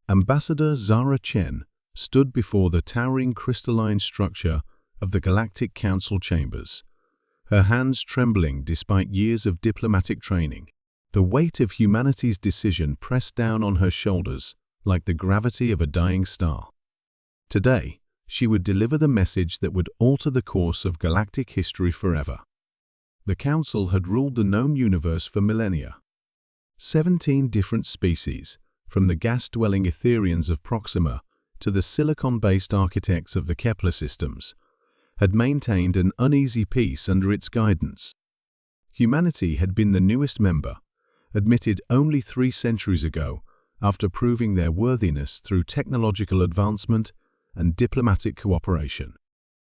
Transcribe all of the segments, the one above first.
Ambassador Zara Chen stood before the towering crystalline structure of the Galactic Council chambers, her hands trembling despite years of diplomatic training. The weight of humanity's decision pressed down on her shoulders like the gravity of a dying star. Today, she would deliver the message that would alter the course of galactic history forever. The Council had ruled the known universe for millennia. 17 different species, from the gas-dwelling Etherians of Proxima to the silicon-based architects of the Kepler systems, had maintained an uneasy peace under its guidance. Humanity had been the newest member, admitted only 3 centuries ago after proving their worthiness through technological advancement and diplomatic cooperation.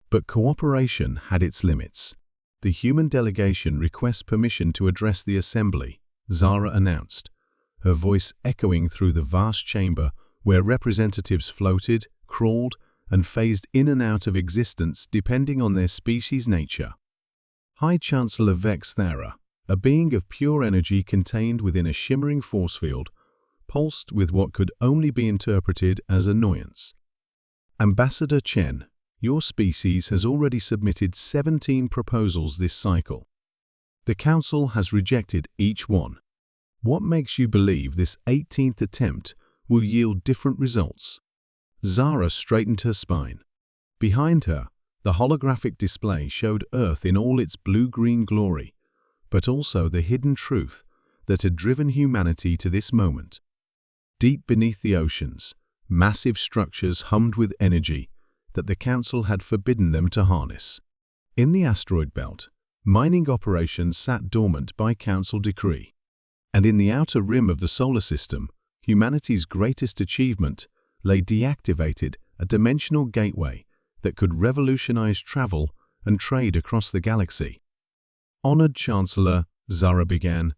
But cooperation had its limits. The human delegation requests permission to address the assembly, Zara announced, her voice echoing through the vast chamber where representatives floated, crawled, and phased in and out of existence depending on their species' nature. High Chancellor Vex Thara, a being of pure energy contained within a shimmering force field, pulsed with what could only be interpreted as annoyance. Ambassador Chen, your species has already submitted 17 proposals this cycle. The Council has rejected each one. What makes you believe this 18th attempt will yield different results? Zara straightened her spine. Behind her, the holographic display showed Earth in all its blue-green glory, but also the hidden truth that had driven humanity to this moment. Deep beneath the oceans, massive structures hummed with energy that the Council had forbidden them to harness. In the asteroid belt, mining operations sat dormant by Council decree. And in the outer rim of the solar system, humanity's greatest achievement lay deactivated, a dimensional gateway that could revolutionize travel and trade across the galaxy. Honored Chancellor, Zara began,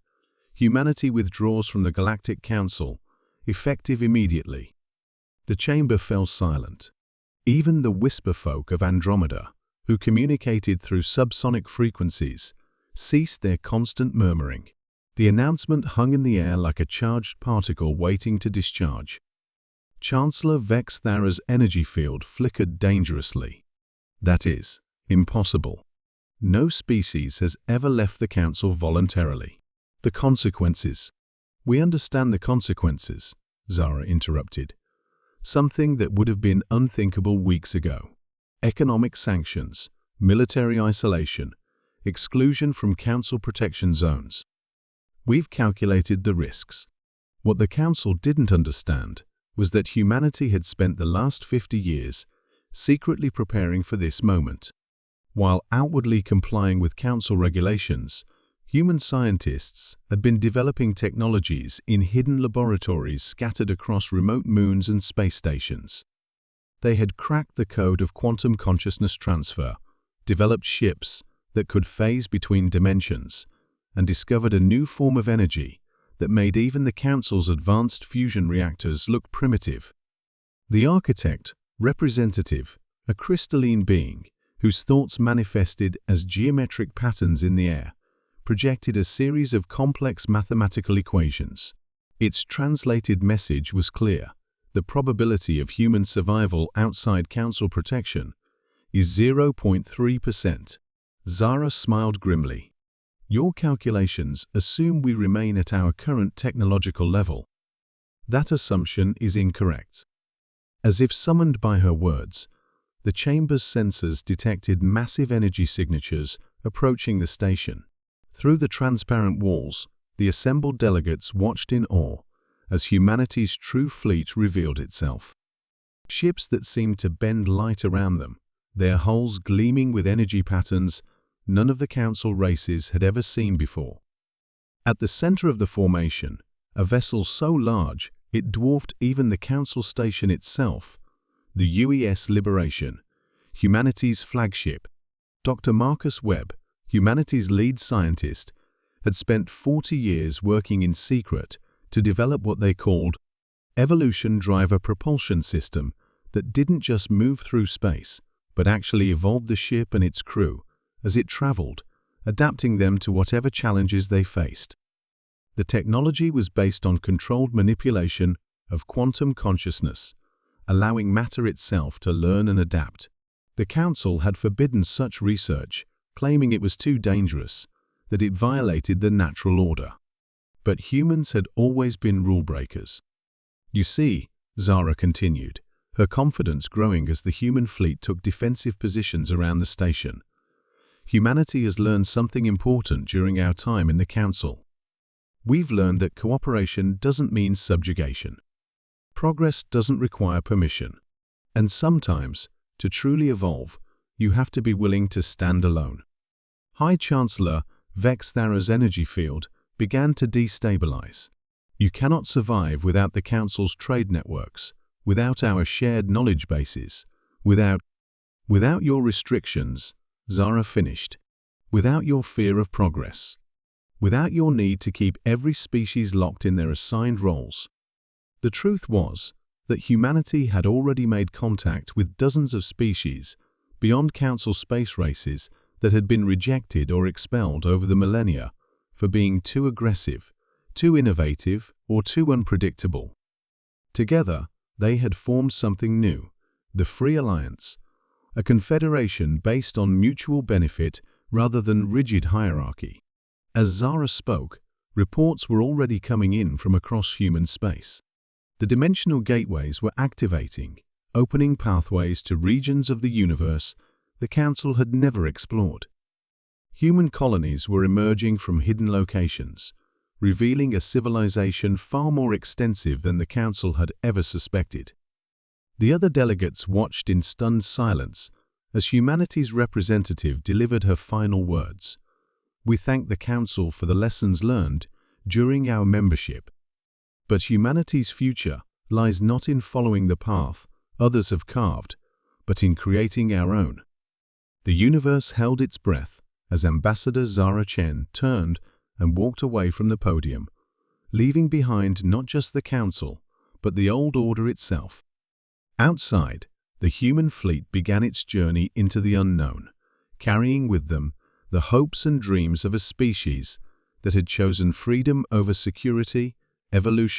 humanity withdraws from the Galactic Council, effective immediately. The chamber fell silent. Even the whisper folk of Andromeda, who communicated through subsonic frequencies, ceased their constant murmuring. The announcement hung in the air like a charged particle waiting to discharge. Chancellor Vex Thara's energy field flickered dangerously. That is, impossible. No species has ever left the Council voluntarily. The consequences. We understand the consequences, Zara interrupted. Something that would have been unthinkable weeks ago. Economic sanctions, military isolation, exclusion from Council protection zones. We've calculated the risks. What the Council didn't understand was that humanity had spent the last 50 years secretly preparing for this moment. While outwardly complying with Council regulations, human scientists had been developing technologies in hidden laboratories scattered across remote moons and space stations. They had cracked the code of quantum consciousness transfer, developed ships that could phase between dimensions, and discovered a new form of energy that made even the Council's advanced fusion reactors look primitive. The architect, representative, a crystalline being whose thoughts manifested as geometric patterns in the air, projected a series of complex mathematical equations. Its translated message was clear. The probability of human survival outside Council protection is 0.3%. Zara smiled grimly. Your calculations assume we remain at our current technological level. That assumption is incorrect. As if summoned by her words, the chamber's sensors detected massive energy signatures approaching the station. Through the transparent walls, the assembled delegates watched in awe as humanity's true fleet revealed itself. Ships that seemed to bend light around them, their hulls gleaming with energy patterns none of the Council races had ever seen before. At the center of the formation, a vessel so large it dwarfed even the Council station itself, the UES Liberation, humanity's flagship. Dr. Marcus Webb, humanity's lead scientist, had spent 40 years working in secret to develop what they called evolution driver propulsion system that didn't just move through space, but actually evolved the ship and its crew as it traveled, adapting them to whatever challenges they faced. The technology was based on controlled manipulation of quantum consciousness, allowing matter itself to learn and adapt. The Council had forbidden such research, claiming it was too dangerous, that it violated the natural order. But humans had always been rule-breakers. You see, Zara continued, her confidence growing as the human fleet took defensive positions around the station. Humanity has learned something important during our time in the Council. We've learned that cooperation doesn't mean subjugation. Progress doesn't require permission. And sometimes, to truly evolve, you have to be willing to stand alone. High Chancellor Vex Thara's energy field began to destabilize. You cannot survive without the Council's trade networks, without our shared knowledge bases, without your restrictions, Zara finished, without your fear of progress, without your need to keep every species locked in their assigned roles. The truth was that humanity had already made contact with dozens of species beyond Council space races that had been rejected or expelled over the millennia for being too aggressive, too innovative, or too unpredictable. Together, they had formed something new, the Free Alliance, a confederation based on mutual benefit rather than rigid hierarchy. As Zara spoke, reports were already coming in from across human space. The dimensional gateways were activating, opening pathways to regions of the universe the Council had never explored. Human colonies were emerging from hidden locations, revealing a civilization far more extensive than the Council had ever suspected. The other delegates watched in stunned silence as humanity's representative delivered her final words. We thank the Council for the lessons learned during our membership. But humanity's future lies not in following the path others have carved, but in creating our own. The universe held its breath as Ambassador Zara Chen turned and walked away from the podium, leaving behind not just the Council, but the old order itself. Outside, the human fleet began its journey into the unknown, carrying with them the hopes and dreams of a species that had chosen freedom over security, evolution,